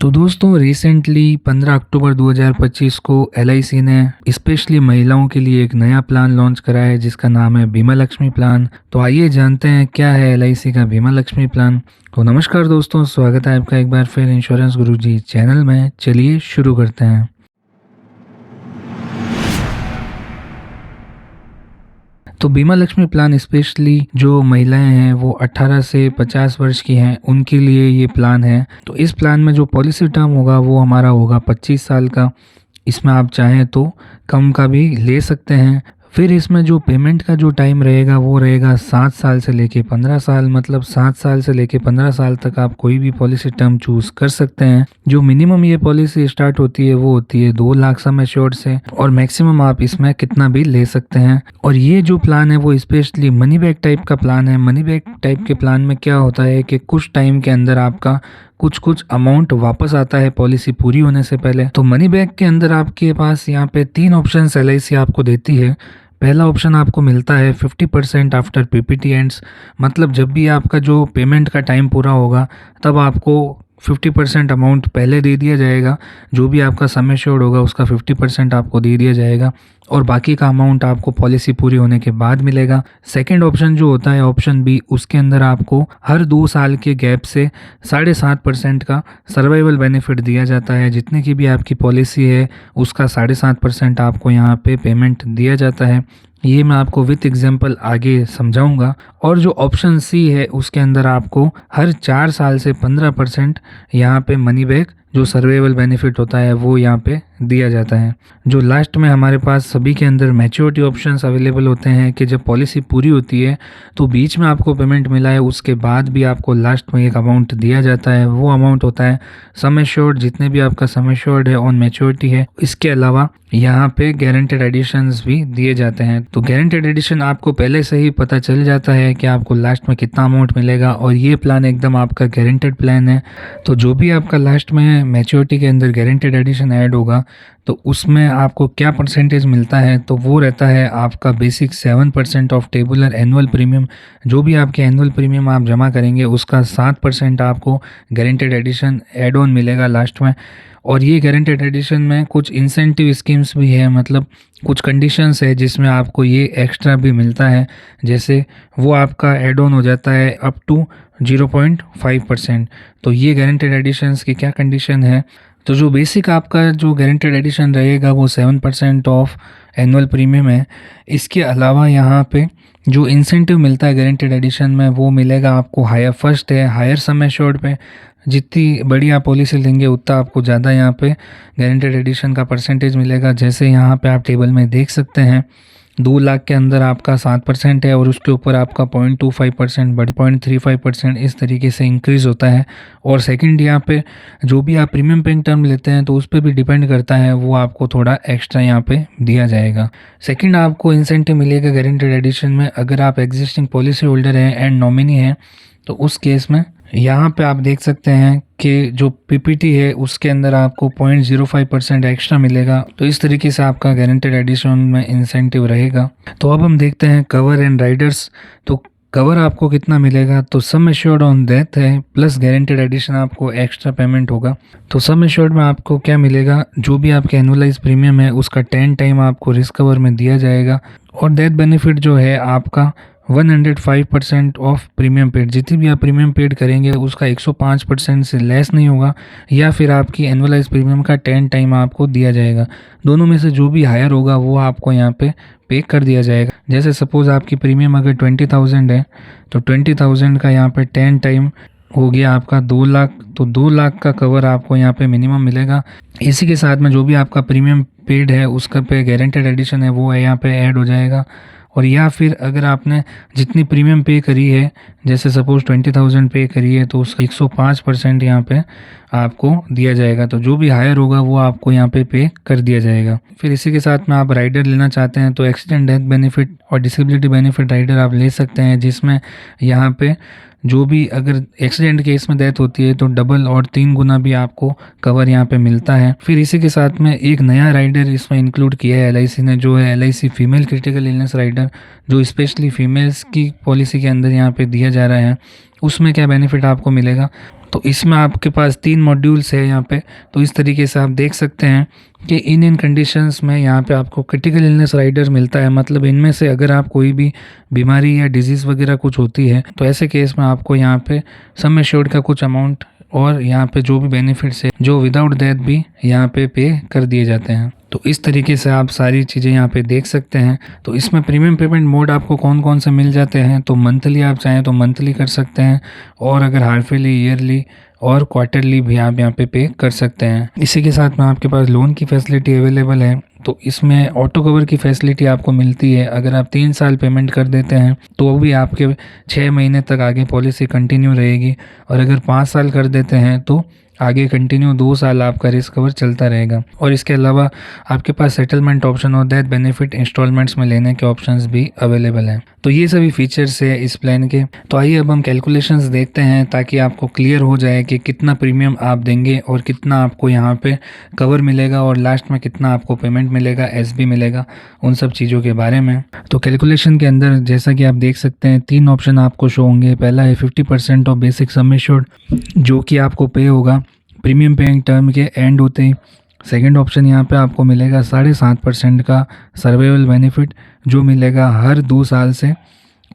तो दोस्तों रिसेंटली 15 अक्टूबर 2025 को एलआईसी ने स्पेशली महिलाओं के लिए एक नया प्लान लॉन्च करा है जिसका नाम है बीमा लक्ष्मी प्लान। तो आइए जानते हैं क्या है एलआईसी का बीमा लक्ष्मी प्लान। तो नमस्कार दोस्तों, स्वागत है आपका एक बार फिर इंश्योरेंस गुरुजी चैनल में। चलिए शुरू करते हैं। तो बीमा लक्ष्मी प्लान स्पेशली जो महिलाएं हैं वो 18 से 50 वर्ष की हैं उनके लिए ये प्लान है। तो इस प्लान में जो पॉलिसी टर्म होगा वो हमारा होगा 25 साल का। इसमें आप चाहें तो कम का भी ले सकते हैं। फिर इसमें जो पेमेंट का जो टाइम रहेगा वो रहेगा 7 साल से लेके 15 साल, मतलब 7 साल से लेके 15 साल तक आप कोई भी पॉलिसी टर्म चूज कर सकते हैं। जो मिनिमम ये पॉलिसी स्टार्ट होती है वो होती है 2 लाख सम एश्योर्ड से, और मैक्सिमम आप इसमें कितना भी ले सकते हैं। और ये जो प्लान है वो स्पेशली मनी बैक टाइप का प्लान है। मनी बैक टाइप के प्लान में क्या होता है कि कुछ टाइम के अंदर आपका कुछ अमाउंट वापस आता है पॉलिसी पूरी होने से पहले। तो मनी बैक के अंदर आपके पास यहाँ पे 3 ऑप्शन एलआईसी आपको देती है। पहला ऑप्शन आपको मिलता है 50% आफ्टर पीपीटी एंड्स, मतलब जब भी आपका जो पेमेंट का टाइम पूरा होगा तब आपको 50% अमाउंट पहले दे दिया जाएगा। जो भी आपका सम एश्योर्ड होगा उसका 50% आपको दे दिया जाएगा और बाकी का अमाउंट आपको पॉलिसी पूरी होने के बाद मिलेगा। सेकंड ऑप्शन जो होता है ऑप्शन बी, उसके अंदर आपको हर 2 साल के गैप से 7.5% का सर्वाइवल बेनिफिट दिया जाता है। जितने की भी आपकी पॉलिसी है उसका 7.5% आपको यहाँ पे पेमेंट दिया जाता है। ये मैं आपको विथ एग्जांपल आगे समझाऊंगा। और जो ऑप्शन सी है उसके अंदर आपको हर 4 साल से 15% यहाँ पे मनी बैक जो सर्वाइवल बेनिफिट होता है वो यहाँ पे दिया जाता है। जो लास्ट में हमारे पास सभी के अंदर मैच्योरिटी ऑप्शंस अवेलेबल होते हैं कि जब पॉलिसी पूरी होती है तो बीच में आपको पेमेंट मिला है उसके बाद भी आपको लास्ट में एक अमाउंट दिया जाता है। वो अमाउंट होता है सम एश्योर्ड, जितने भी आपका सम एश्योर्ड है ऑन मैच्योरिटी है। इसके अलावा यहाँ पे गारंटेड एडिशंस भी दिए जाते हैं। तो गारंटेड एडिशन आपको पहले से ही पता चल जाता है कि आपको लास्ट में कितना अमाउंट मिलेगा, और ये प्लान एकदम आपका गारंटेड प्लान है। तो जो भी आपका लास्ट में मैच्योरिटी के अंदर गारंटेड एडिशन ऐड होगा तो उसमें आपको क्या परसेंटेज मिलता है, तो वो रहता है आपका basic 7% of tabular annual premium. जो भी आपके एनुअल प्रीमियम आप जमा करेंगे उसका 7% आपको गारंटेड एडिशन ऐड ऑन मिलेगा लास्ट में। और ये गारंटेड एडिशन में कुछ इंसेंटिव स्कीम्स भी है, मतलब कुछ कंडीशंस है जिसमें आपको ये एक्स्ट्रा भी मिलता है। जैसे वो आपका ऐड ऑन हो जाता है अप टू 0.5%। तो ये गारंटेड एडिशंस की क्या कंडीशन है, तो जो बेसिक आपका जो गारंटेड एडिशन रहेगा वो 7% ऑफ एनुअल प्रीमियम है। इसके अलावा यहाँ पे जो इंसेंटिव मिलता है गारंटेड एडिशन में वो मिलेगा आपको हायर, फर्स्ट है हायर सम एश्योर्ड पे। जितनी बड़ी आप पॉलिसी लेंगे उतना आपको ज़्यादा यहाँ पे गारंटेड एडिशन का परसेंटेज मिलेगा। जैसे यहाँ पे आप टेबल में देख सकते हैं 2 लाख के अंदर आपका 7% है और उसके ऊपर आपका 0.25% 0.35% इस तरीके से इंक्रीज़ होता है। और सेकंड यहाँ पे जो भी आप प्रीमियम पेइंग टर्म लेते हैं तो उस पर भी डिपेंड करता है, वो आपको थोड़ा एक्स्ट्रा यहाँ पे दिया जाएगा। सेकंड आपको इंसेंटिव मिलेगा गारंटेड एडिशन में अगर आप एग्जिस्टिंग पॉलिसी होल्डर हैं एंड नॉमिनी हैं। तो उस केस में यहाँ पे आप देख सकते हैं कि जो पीपीटी है उसके अंदर आपको 0.05% एक्स्ट्रा मिलेगा। तो इस तरीके से आपका गारंटेड एडिशन में इंसेंटिव रहेगा। तो अब हम देखते हैं कवर एंड राइडर्स। तो कवर आपको कितना मिलेगा, तो सम एश्योर्ड ऑन डेथ है प्लस गारंटेड एडिशन आपको एक्स्ट्रा पेमेंट होगा। तो सम एश्योर्ड में आपको क्या मिलेगा, जो भी आपके एनुअलाइज प्रीमियम है उसका 10 टाइम आपको रिस्क कवर में दिया जाएगा। और डेथ बेनिफिट जो है आपका 105% ऑफ प्रीमियम पेड, जितनी भी आप प्रीमियम पेड करेंगे उसका 105% से लेस नहीं होगा, या फिर आपकी एनुअलाइज प्रीमियम का 10 टाइम आपको दिया जाएगा। दोनों में से जो भी हायर होगा वो आपको यहाँ पे कर दिया जाएगा। जैसे सपोज आपकी प्रीमियम अगर 20,000 है तो 20,000 का यहाँ पे 10 टाइम हो गया आपका 2 लाख। तो 2 लाख का कवर आपको यहाँ पे मिनिमम मिलेगा। इसी के साथ में जो भी आपका प्रीमियम पेड है उसका पे गारंटेड एडिशन है वो यहाँ पे ऐड हो जाएगा। और या फिर अगर आपने जितनी प्रीमियम पे करी है, जैसे सपोज 20,000 पे करी है, तो उसका 105% यहाँ पे आपको दिया जाएगा। तो जो भी हायर होगा वो आपको यहाँ पे कर दिया जाएगा। फिर इसी के साथ में आप राइडर लेना चाहते हैं तो एक्सीडेंट डेथ बेनिफिट और डिसेबिलिटी बेनिफिट राइडर आप ले सकते हैं, जिसमें यहाँ पे जो भी अगर एक्सीडेंट केस में डेथ होती है तो डबल और 3 गुना भी आपको कवर यहाँ पे मिलता है। फिर इसी के साथ में एक नया राइडर इसमें इंक्लूड किया है एलआईसी ने, जो है LIC female critical illness rider, जो स्पेशली फीमेल्स की पॉलिसी के अंदर यहाँ पे दिया जा रहा है। उसमें क्या बेनिफिट आपको मिलेगा। तो इसमें आपके पास 3 मॉड्यूल्स है यहाँ पे। तो इस तरीके से आप देख सकते हैं कि इन कंडीशंस में यहाँ पे आपको क्रिटिकल इलनेस राइडर मिलता है। मतलब इनमें से अगर आप कोई भी बीमारी या डिजीज़ वगैरह कुछ होती है तो ऐसे केस में आपको यहाँ पे सम एश्योर्ड का कुछ अमाउंट और यहाँ पे जो भी बेनिफिट्स है जो विदाउट डेथ भी यहाँ पे कर दिए जाते हैं। तो इस तरीके से आप सारी चीज़ें यहाँ पे देख सकते हैं। तो इसमें प्रीमियम पेमेंट मोड आपको कौन कौन से मिल जाते हैं। तो मंथली आप चाहें तो मंथली कर सकते हैं, और अगर हार्फली, ईयरली और क्वार्टरली भी आप यहाँ पे कर सकते हैं। इसी के साथ में आपके पास लोन की फैसिलिटी अवेलेबल है। तो इसमें ऑटो कवर की फैसिलिटी आपको मिलती है। अगर आप 3 साल पेमेंट कर देते हैं तो भी आपके 6 महीने तक आगे पॉलिसी कंटिन्यू रहेगी, और अगर 5 साल कर देते हैं तो आगे कंटिन्यू 2 साल आपका रिस्क कवर चलता रहेगा। और इसके अलावा आपके पास सेटलमेंट ऑप्शन और डेथ बेनिफिट इंस्टॉलमेंट्स में लेने के ऑप्शंस भी अवेलेबल हैं। तो ये सभी फीचर्स है इस प्लान के। तो आइए अब हम कैलकुलेशंस देखते हैं ताकि आपको क्लियर हो जाए कि कितना प्रीमियम आप देंगे और कितना आपको यहाँ पे कवर मिलेगा, और लास्ट में कितना आपको पेमेंट मिलेगा, एसबी मिलेगा, उन सब चीज़ों के बारे में। तो कैलकुलेशन के अंदर जैसा कि आप देख सकते हैं 3 ऑप्शन आपको शो होंगे। पहला है 50% ऑफ बेसिक सम एश्योर्ड, जो कि आपको पे होगा प्रीमियम पेइंग टर्म के एंड होते ही। सेकंड ऑप्शन यहाँ पे आपको मिलेगा 7.5% का सर्वाइवल बेनिफिट, जो मिलेगा हर 2 साल से।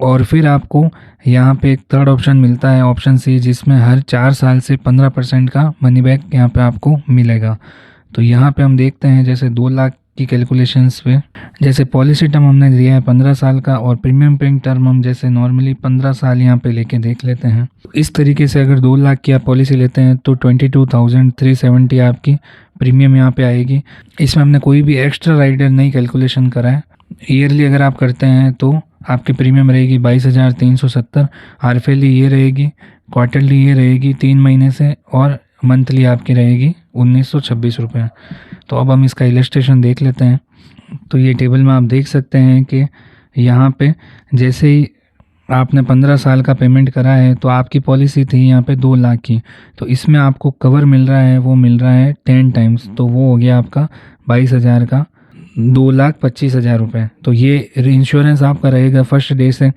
और फिर आपको यहाँ पे एक थर्ड ऑप्शन मिलता है, ऑप्शन सी, जिसमें हर 4 साल से 15% का मनी बैक यहाँ पे आपको मिलेगा। तो यहाँ पे हम देखते हैं जैसे 2 लाख की कैलकुलेशंस पे, जैसे पॉलिसी टर्म हमने दिया है 15 साल का, और प्रीमियम पेइंग टर्म हम जैसे नॉर्मली 15 साल यहाँ पे लेके देख लेते हैं। इस तरीके से अगर 2 लाख की आप पॉलिसी लेते हैं तो 22,370 आपकी प्रीमियम यहाँ पे आएगी। इसमें हमने कोई भी एक्स्ट्रा राइडर नहीं कैलकुलेशन करा है। ईयरली अगर आप करते हैं तो आपकी प्रीमियम रहेगी 22,370, हार्फली ये रहेगी, क्वार्टरली ये रहेगी 3 महीने से, और मंथली आपकी रहेगी 1,926 रुपये। तो अब हम इसका इलस्ट्रेशन देख लेते हैं। तो ये टेबल में आप देख सकते हैं कि यहाँ पे जैसे ही आपने 15 साल का पेमेंट करा है तो आपकी पॉलिसी थी यहाँ पे 2 लाख की, तो इसमें आपको कवर मिल रहा है, वो मिल रहा है 10 टाइम्स, तो वो हो गया आपका 22,000 का 2,25,000 रुपये। तो ये इंश्योरेंस आपका रहेगा फर्स्ट डे से।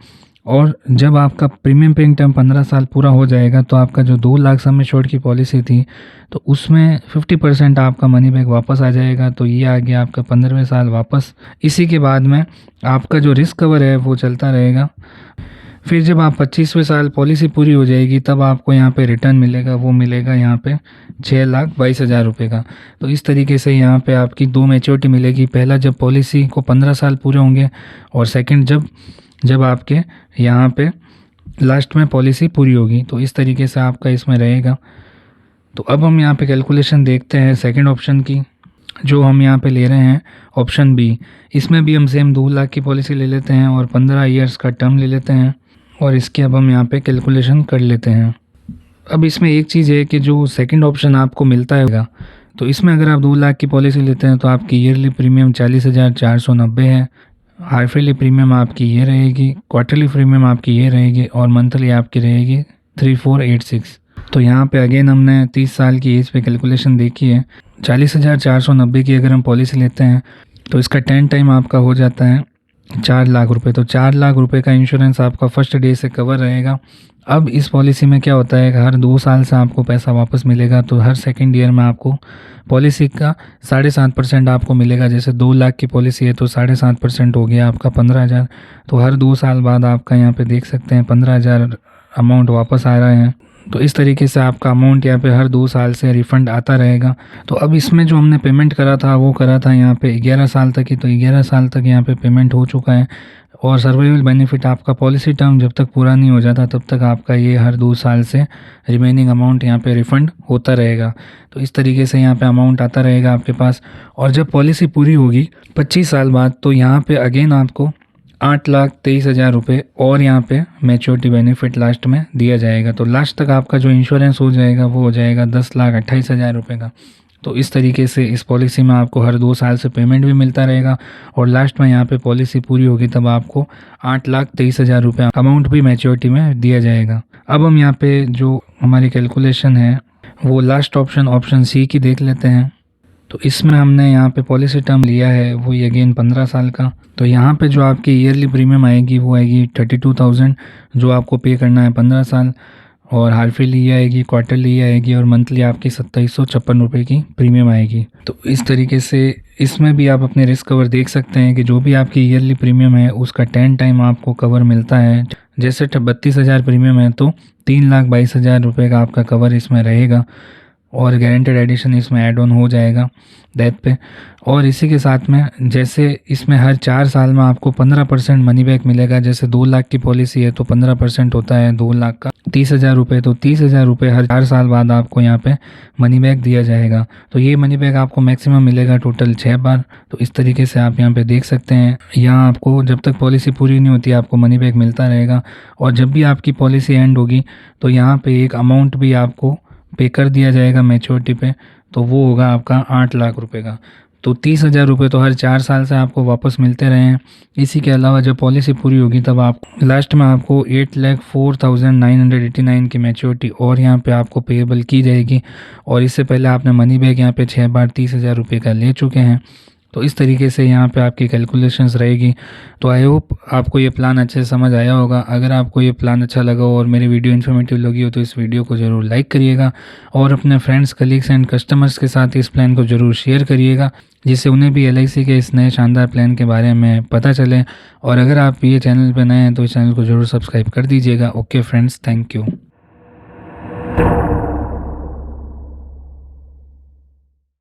और जब आपका प्रीमियम पेइंग टर्म 15 साल पूरा हो जाएगा तो आपका जो 2 लाख सम एश्योर्ड की पॉलिसी थी तो उसमें 50% आपका मनी बैक वापस आ जाएगा। तो ये आ गया आपका 15वें साल वापस। इसी के बाद में आपका जो रिस्क कवर है वो चलता रहेगा। फिर जब आप 25वें साल पॉलिसी पूरी हो जाएगी तब आपको यहाँ पे रिटर्न मिलेगा, वो मिलेगा यहाँ पे 6,22,000 रुपये का। तो इस तरीके से यहाँ पे आपकी 2 मैच्योरिटी मिलेगी। पहला जब पॉलिसी को 15 साल पूरे होंगे, और सेकंड जब आपके यहाँ पे लास्ट में पॉलिसी पूरी होगी। तो इस तरीके से आपका इसमें रहेगा। तो अब हम यहाँ पे कैलकुलेशन देखते हैं सेकंड ऑप्शन की, जो हम यहाँ पे ले रहे हैं ऑप्शन बी। इसमें भी हम सेम 2 लाख की पॉलिसी ले लेते हैं और 15 ईयर्स का टर्म ले लेते हैं, और इसके अब हम यहाँ पे कैलकुलेशन कर लेते हैं। अब इसमें एक चीज़ है कि जो सेकंड ऑप्शन आपको मिलता है, तो इसमें अगर आप 2 लाख की पॉलिसी लेते हैं तो आपकी ईयरली प्रीमियम 40,490 है, हार्फली प्रीमियम आपकी ये रहेगी, क्वार्टरली प्रीमियम आपकी ये रहेगी, और मंथली आपकी रहेगी 3,486। तो यहाँ पे अगेन हमने 30 साल की एज पे कैलकुलेशन देखी है। 40,490 की अगर हम पॉलिसी लेते हैं तो इसका 10 टाइम आपका हो जाता है 4 लाख रुपए। तो 4 लाख रुपए का इंश्योरेंस आपका फर्स्ट डे से कवर रहेगा। अब इस पॉलिसी में क्या होता है कि हर 2 साल से आपको पैसा वापस मिलेगा। तो हर सेकेंड ईयर में आपको पॉलिसी का 7.5% आपको मिलेगा। जैसे 2 लाख की पॉलिसी है तो 7.5% हो गया आपका 15,000। तो हर 2 साल बाद आपका यहाँ पे देख सकते हैं 15,000 अमाउंट वापस आ रहे हैं। तो इस तरीके से आपका अमाउंट यहाँ पे हर 2 साल से रिफ़ंड आता रहेगा। तो अब इसमें जो हमने पेमेंट करा था वो करा था यहाँ पे 11 साल तक ही। तो 11 साल तक यहाँ पे पेमेंट हो चुका है। और सर्वाइवल बेनिफिट आपका पॉलिसी टर्म जब तक पूरा नहीं हो जाता तब तक आपका ये हर 2 साल से रिमेनिंग अमाउंट यहाँ पे रिफ़ंड होता रहेगा। तो इस तरीके से यहाँ पे अमाउंट आता रहेगा आपके पास। और जब पॉलिसी पूरी होगी 25 साल बाद तो यहाँ पे अगेन आपको 8,23,000 रुपये और यहाँ पे मैच्योरिटी बेनिफिट लास्ट में दिया जाएगा। तो लास्ट तक आपका जो इंश्योरेंस हो जाएगा वो हो जाएगा 10,28,000 रुपये का। तो इस तरीके से इस पॉलिसी में आपको हर 2 साल से पेमेंट भी मिलता रहेगा, और लास्ट में यहाँ पे पॉलिसी पूरी होगी तब आपको 8,23,000 रुपये अमाउंट भी मैच्योरिटी में दिया जाएगा। अब हम यहाँ पे जो हमारी कैलकुलेशन है वो लास्ट ऑप्शन सी की देख लेते हैं। तो इसमें हमने यहाँ पे पॉलिसी टर्म लिया है वो ये अगेन 15 साल का। तो यहाँ पे जो आपकी ईयरली प्रीमियम आएगी वो आएगी 32,000, जो आपको पे करना है 15 साल। और हार्फली ये आएगी, क्वार्टरली ये आएगी और मंथली आपकी 2756 रुपये की प्रीमियम आएगी। तो इस तरीके से इसमें भी आप अपने रिस्क कवर देख सकते हैं कि जो भी आपकी ईयरली प्रीमियम है उसका 10 टाइम आपको कवर मिलता है। जैसे 32,000 प्रीमियम है तो 3,22,000 रुपये का आपका कवर इसमें रहेगा और गारंटेड एडिशन इसमें ऐड ऑन हो जाएगा डेथ पे। और इसी के साथ में जैसे इसमें हर 4 साल में आपको 15% मनी बैक मिलेगा। जैसे 2 लाख की पॉलिसी है तो 15% होता है 2 लाख का 30,000 रुपये, तो 30,000 रुपये हर 4 साल बाद आपको यहाँ पे मनी बैक दिया जाएगा। तो ये मनी बैक आपको मैक्सिमम मिलेगा टोटल 6 बार। तो इस तरीके से आप यहाँ पे देख सकते हैं, यहाँ आपको जब तक पॉलिसी पूरी नहीं होती आपको मनी बैक मिलता रहेगा। और जब भी आपकी पॉलिसी एंड होगी तो यहाँ पे एक अमाउंट भी आपको पे कर दिया जाएगा मैच्योरिटी पे, तो वो होगा आपका 8 लाख रुपए का। तो 30,000 रुपये तो हर 4 साल से आपको वापस मिलते रहे हैं। इसी के अलावा जब पॉलिसी पूरी होगी तब आप लास्ट में आपको 8,04,989 की मैच्योरिटी और यहाँ पे आपको पेएबल की जाएगी। और इससे पहले आपने मनी बैक यहाँ पे 6 बार 30,000 रुपये का ले चुके हैं। तो इस तरीके से यहाँ पे आपकी कैलकुलेशंस रहेगी। तो आई होप आपको ये प्लान अच्छे से समझ आया होगा। अगर आपको ये प्लान अच्छा लगा हो और मेरी वीडियो इन्फॉर्मेटिव लगी हो तो इस वीडियो को ज़रूर लाइक करिएगा और अपने फ्रेंड्स, कलीग्स एंड कस्टमर्स के साथ इस प्लान को ज़रूर शेयर करिएगा, जिससे उन्हें भी LIC के इस नए शानदार प्लान के बारे में पता चले। और अगर आप ये चैनल पर नए हैं तो इस चैनल को ज़रूर सब्सक्राइब कर दीजिएगा। Okay friends, thank you.